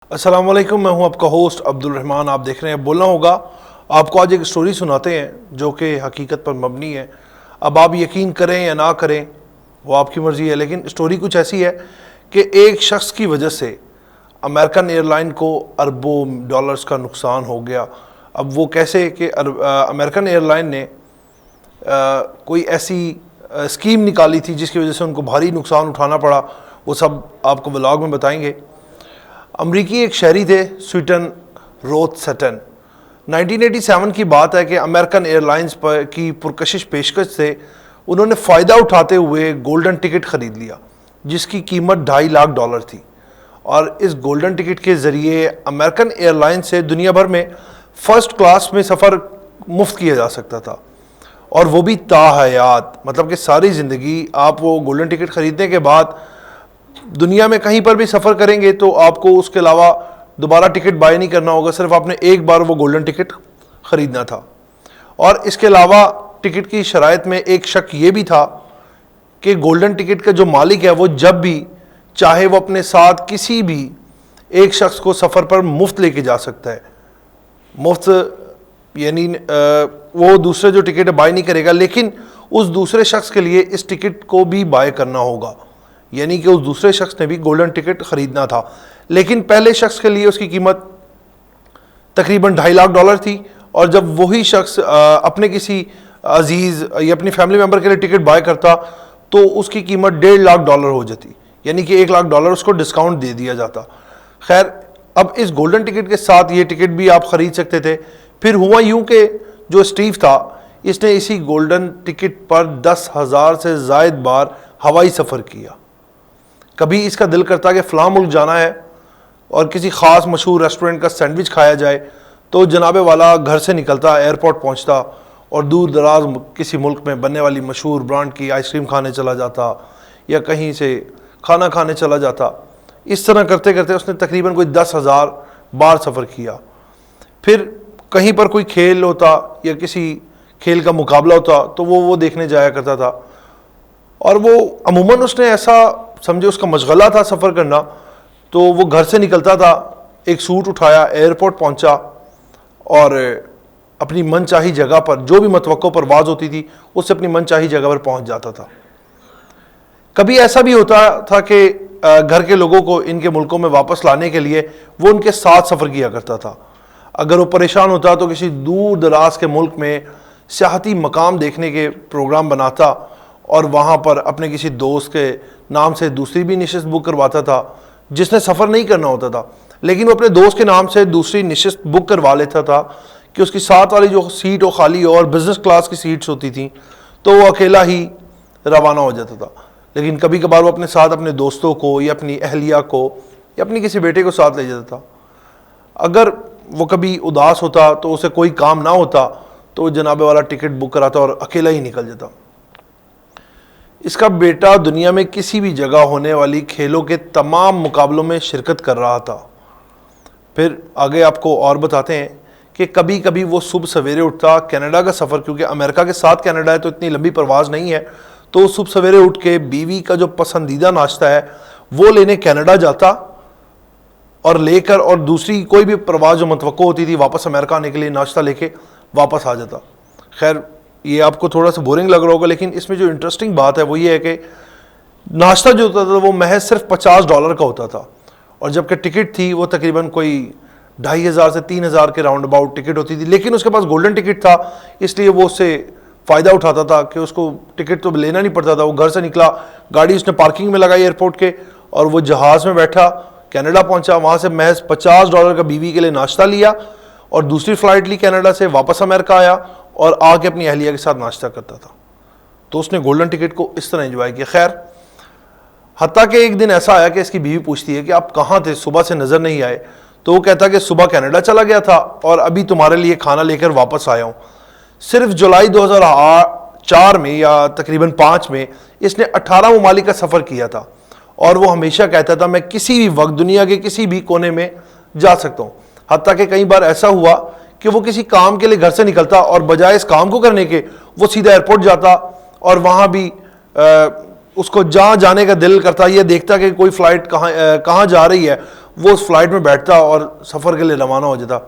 अस्सलाम वालेकुम, मैं हूं आपका होस्ट अब्दुल रहमान। आप देख रहे हैं बोलना होगा। आपको आज एक स्टोरी सुनाते हैं जो कि हकीकत पर मबनी है। अब आप यकीन करें या ना करें वो आपकी मर्ज़ी है, लेकिन स्टोरी कुछ ऐसी है कि एक शख्स की वजह से अमेरिकन एयरलाइन को अरबों डॉलर्स का नुकसान हो गया। अब वो कैसे कि अमेरिकन एयरलाइन ने कोई ऐसी स्कीम निकाली थी जिसकी वजह से उनको भारी नुकसान उठाना पड़ा, वो सब आपको व्लॉग में बताएंगे। अमरीकी एक शहरी थे स्वीटन रोथ सटन। 1987 की बात है कि अमेरिकन एयरलाइंस पर की पुरकशिश पेशकश से उन्होंने फ़ायदा उठाते हुए गोल्डन टिकट ख़रीद लिया जिसकी कीमत $2.5 लाख थी। और इस गोल्डन टिकट के ज़रिए अमेरिकन एयरलाइन से दुनिया भर में फ़र्स्ट क्लास में सफ़र मुफ्त किया जा सकता था, और वो भी ताहयात, मतलब कि सारी ज़िंदगी आप वो गोल्डन टिकट ख़रीदने के बाद दुनिया में कहीं पर भी सफ़र करेंगे तो आपको उसके अलावा दोबारा टिकट बाय नहीं करना होगा, सिर्फ आपने एक बार वो गोल्डन टिकट ख़रीदना था। और इसके अलावा टिकट की शराइत में एक शक ये भी था कि गोल्डन टिकट का जो मालिक है वो जब भी चाहे वो अपने साथ किसी भी एक शख्स को सफ़र पर मुफ्त लेके जा सकता है। मुफ्त यानी वो दूसरे जो टिकट बाय नहीं करेगा, लेकिन उस दूसरे शख्स के लिए इस टिकट को भी बाय करना होगा, यानी कि उस दूसरे शख्स ने भी गोल्डन टिकट ख़रीदना था। लेकिन पहले शख्स के लिए उसकी कीमत तकरीबन $2.5 लाख थी, और जब वही शख्स अपने किसी अजीज़ या अपनी फैमिली मेम्बर के लिए टिकट बाय करता तो उसकी कीमत $1.5 लाख हो जाती, यानी कि $1 लाख उसको डिस्काउंट दे दिया जाता। खैर, अब इस गोल्डन टिकट के साथ ये टिकट भी आप ख़रीद सकते थे। फिर हुआ यूँ कि जो स्टीव था इसने इसी गोल्डन टिकट पर 10,000 से ज़ायद बार हवाई सफ़र किया। कभी इसका दिल करता कि फ़लाँ मुल्क जाना है और किसी ख़ास मशहूर रेस्टोरेंट का सैंडविच खाया जाए, तो जनाबे वाला घर से निकलता, एयरपोर्ट पहुंचता और दूर दराज किसी मुल्क में बनने वाली मशहूर ब्रांड की आइसक्रीम खाने चला जाता या कहीं से खाना खाने चला जाता। इस तरह करते करते उसने तकरीबन कोई 10,000 बार सफ़र किया। फिर कहीं पर कोई खेल होता या किसी खेल का मुकाबला होता तो वो देखने जाया करता था। और वो अमूमन उसने ऐसा समझे उसका मशगला था सफ़र करना, तो वो घर से निकलता था, एक सूट उठाया, एयरपोर्ट पहुंचा और अपनी मनचाही जगह पर जो भी मतवक्को परवाज़ होती थी उससे अपनी मनचाही जगह पर पहुंच जाता था। कभी ऐसा भी होता था कि घर के लोगों को इनके मुल्कों में वापस लाने के लिए वो उनके साथ सफ़र किया करता था। अगर वो परेशान होता तो किसी दूर दराज के मुल्क में सियाहती मकाम देखने के प्रोग्राम बनाता और वहाँ पर अपने किसी दोस्त के नाम से दूसरी भी नशिस्त बुक करवाता था जिसने सफ़र नहीं करना होता था, लेकिन वो अपने दोस्त के नाम से दूसरी नशिस्त बुक करवा लेता था कि उसकी साथ वाली जो सीट हो खाली हो, और बिज़नेस क्लास की सीट्स होती थी तो वो अकेला ही रवाना हो जाता था। लेकिन कभी कभार वो अपने साथ अपने दोस्तों को या अपनी अहलिया को या अपनी किसी बेटे को साथ ले जाता था। अगर वो कभी उदास होता तो उसे कोई काम ना होता तो वो जनाबे वाला टिकट बुक कराता और अकेला ही निकल जाता। इसका बेटा दुनिया में किसी भी जगह होने वाली खेलों के तमाम मुकाबलों में शिरकत कर रहा था। फिर आगे आपको और बताते हैं कि कभी कभी वो सुबह सवेरे उठता, कनाडा का सफ़र, क्योंकि अमेरिका के साथ कनाडा है तो इतनी लंबी परवाज़ नहीं है, तो सुबह सवेरे उठ के बीवी का जो पसंदीदा नाश्ता है वो लेने कनाडा जाता और लेकर, और दूसरी कोई भी परवाज़ जो मतवक्को होती थी वापस अमेरिका आने के लिए नाश्ता लेके वापस आ जाता। खैर, ये आपको थोड़ा सा बोरिंग लग रहा होगा, लेकिन इसमें जो इंटरेस्टिंग बात है वो ये है कि नाश्ता जो होता था वो महज सिर्फ $50 का होता था, और जबकि टिकट थी वो तकरीबन कोई 2,500 से 3,000 के राउंड अबाउट टिकट होती थी। लेकिन उसके पास गोल्डन टिकट था, इसलिए वो उससे फ़ायदा उठाता था कि उसको टिकट तो लेना नहीं पड़ता था। वो घर से निकला, गाड़ी उसने पार्किंग में लगाई एयरपोर्ट के, और वो जहाज़ में बैठा, कनाडा पहुंचा, वहाँ से महज $50 का बीवी के लिए नाश्ता लिया और दूसरी फ़्लाइट ली कनाडा से, वापस अमेरिका आया और आके अपनी अहलिया के साथ नाश्ता करता था। तो उसने गोल्डन टिकट को इस तरह एंजॉय किया। खैर, हत्ता कि एक दिन ऐसा आया कि इसकी बीवी पूछती है कि आप कहाँ थे, सुबह से नज़र नहीं आए। तो वो कहता कि सुबह कनाडा चला गया था और अभी तुम्हारे लिए खाना लेकर वापस आया हूँ। सिर्फ जुलाई 2004 में या तकरीबन 5 में इसने 18 ममालिक का सफ़र किया था, और वो हमेशा कहता था मैं किसी भी वक्त दुनिया के किसी भी कोने में जा सकता हूँ। हत्ता कि कई बार ऐसा हुआ कि वो किसी काम के लिए घर से निकलता और बजाय इस काम को करने के वो सीधा एयरपोर्ट जाता और वहाँ भी उसको जहाँ जाने का दिल करता, ये देखता कि कोई फ़्लाइट कहाँ जा रही है, وہ اس فلائٹ میں بیٹھتا اور سفر کے لیے روانہ ہو جاتا.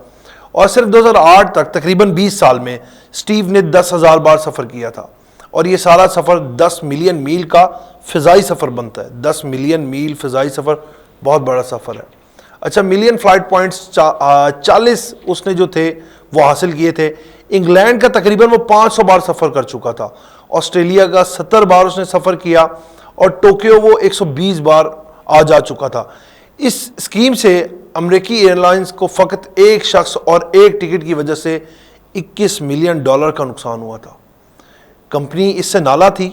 اور صرف 2008 تک تقریباً 20 سال میں اسٹیو نے 10,000 بار سفر کیا تھا. اور یہ سارا سفر 10 ملین میل کا فضائی سفر بنتا ہے. 10 ملین میل فضائی سفر بہت بڑا سفر ہے. اچھا, ملین فلائٹ پوائنٹس 40 اس نے جو تھے وہ حاصل کیے تھے. انگلینڈ کا تقریباً وہ 500 بار سفر کر چکا تھا. آسٹریلیا کا 70 بار اس نے سفر کیا, اور ٹوکیو وہ 120 بار آ جا چکا تھا. اس اسکیم سے امریکی ایئر لائنز کو فقط ایک شخص اور ایک ٹکٹ کی وجہ سے $21 ملین کا نقصان ہوا تھا. کمپنی اس سے نالا تھی.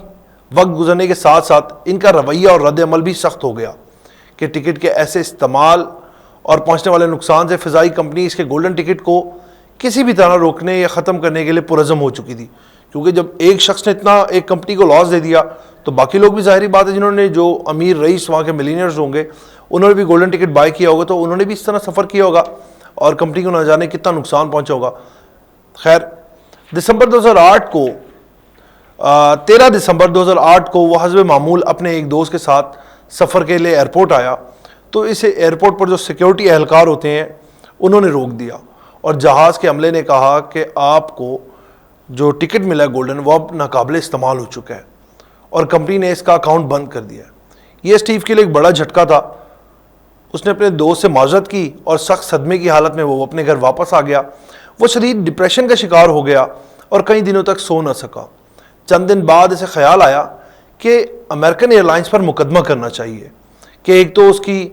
وقت گزرنے کے ساتھ ساتھ ان کا رویہ اور رد عمل بھی سخت ہو گیا کہ ٹکٹ کے ایسے استعمال اور پہنچنے والے نقصان سے فضائی کمپنی اس کے گولڈن ٹکٹ کو کسی بھی طرح روکنے یا ختم کرنے کے لیے پرعزم ہو چکی تھی. کیونکہ جب ایک شخص نے اتنا ایک کمپنی کو لاس دے دیا تو باقی لوگ بھی ظاہری بات ہے جنہوں نے جو امیر رئیس وہاں کے ملینئرز ہوں گے انہوں نے بھی گولڈن ٹکٹ بائی کیا ہوگا, تو انہوں نے بھی اس طرح سفر کیا ہوگا اور کمپنی کو نہ جانے کتنا نقصان پہنچا ہوگا. خیر, دسمبر 2008 کو 13 دسمبر 2008 کو وہ حسب معمول اپنے ایک دوست کے ساتھ سفر کے لیے ایئرپورٹ آیا. تو اس ایئرپورٹ پر جو سیکیورٹی اہلکار ہوتے ہیں انہوں نے روک دیا, اور جہاز کے عملے نے کہا کہ آپ کو جو ٹکٹ ملا ہے گولڈن وہ اب ناقابل استعمال ہو چکا ہے, اور کمپنی نے اس کا اکاؤنٹ بند کر دیا. یہ اسٹیو کے لیے ایک بڑا جھٹکا تھا. اس نے اپنے دوست سے معذرت کی اور سخت صدمے کی حالت میں وہ اپنے گھر واپس آ گیا. وہ شدید ڈپریشن کا شکار ہو گیا اور کئی دنوں تک سو نہ سکا. چند دن بعد اسے خیال آیا کہ امریکن ایئر لائنز پر مقدمہ کرنا چاہیے, کہ ایک تو اس کی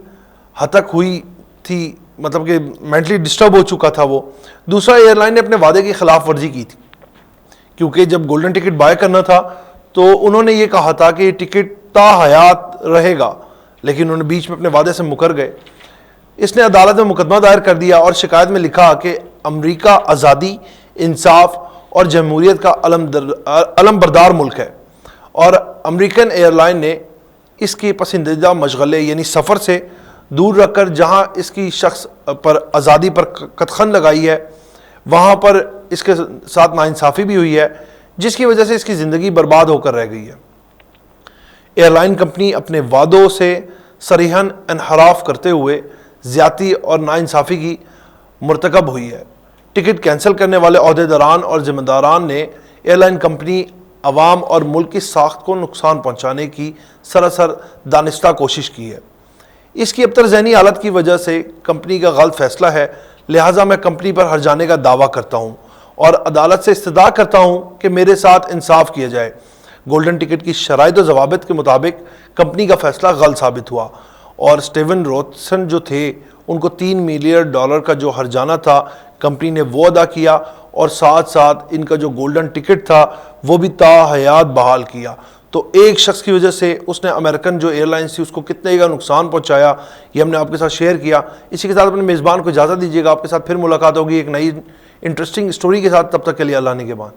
ہتک ہوئی تھی, مطلب کہ مینٹلی ڈسٹرب ہو چکا تھا وہ. دوسرا, ایئر لائن نے اپنے وعدے کی خلاف ورزی کی تھی, کیونکہ جب گولڈن ٹکٹ بائی کرنا تھا تو انہوں نے یہ کہا تھا کہ یہ ٹکٹ تا حیات رہے گا, لیکن انہوں نے بیچ میں اپنے وعدے سے مکر گئے. اس نے عدالت میں مقدمہ دائر کر دیا اور شکایت میں لکھا کہ امریکہ آزادی, انصاف اور جمہوریت کا علم بردار ملک ہے, اور امریکن ایئر لائن نے اس کی پسندیدہ مشغلے یعنی سفر سے دور رکھ کر جہاں اس کی شخص پر آزادی پر قدغن لگائی ہے وہاں پر اس کے ساتھ ناانصافی بھی ہوئی ہے, جس کی وجہ سے اس کی زندگی برباد ہو کر رہ گئی ہے. ایئر لائن کمپنی اپنے وعدوں سے صریحاً انحراف کرتے ہوئے زیادتی اور ناانصافی کی مرتکب ہوئی ہے. ٹکٹ کینسل کرنے والے عہدیداران اور ذمہ داران نے ایئر لائن کمپنی, عوام اور ملک کی ساخت کو نقصان پہنچانے کی سراسر دانستہ کوشش کی ہے. اس کی ابتر ذہنی حالت کی وجہ سے کمپنی کا غلط فیصلہ ہے, لہٰذا میں کمپنی پر ہرجانے کا دعویٰ کرتا ہوں اور عدالت سے استدعا کرتا ہوں کہ میرے ساتھ انصاف کیا جائے. گولڈن ٹکٹ کی شرائط و ضوابط کے مطابق کمپنی کا فیصلہ غلط ثابت ہوا, اور اسٹیون روتسن جو تھے ان کو $3 ملین کا جو ہرجانہ تھا کمپنی نے وہ ادا کیا, اور ساتھ ساتھ ان کا جو گولڈن ٹکٹ تھا وہ بھی تا حیات بحال کیا. تو ایک شخص کی وجہ سے اس نے امریکن جو ایئر لائنس تھی اس کو کتنے کا نقصان پہنچایا, یہ ہم نے آپ کے ساتھ شیئر کیا. اسی کے ساتھ اپنے میزبان کو اجازت دیجیے گا, آپ کے ساتھ پھر ملاقات ہوگی ایک نئی انٹرسٹنگ اسٹوری کے ساتھ. تب تک کے لیے اللہ نگہبان.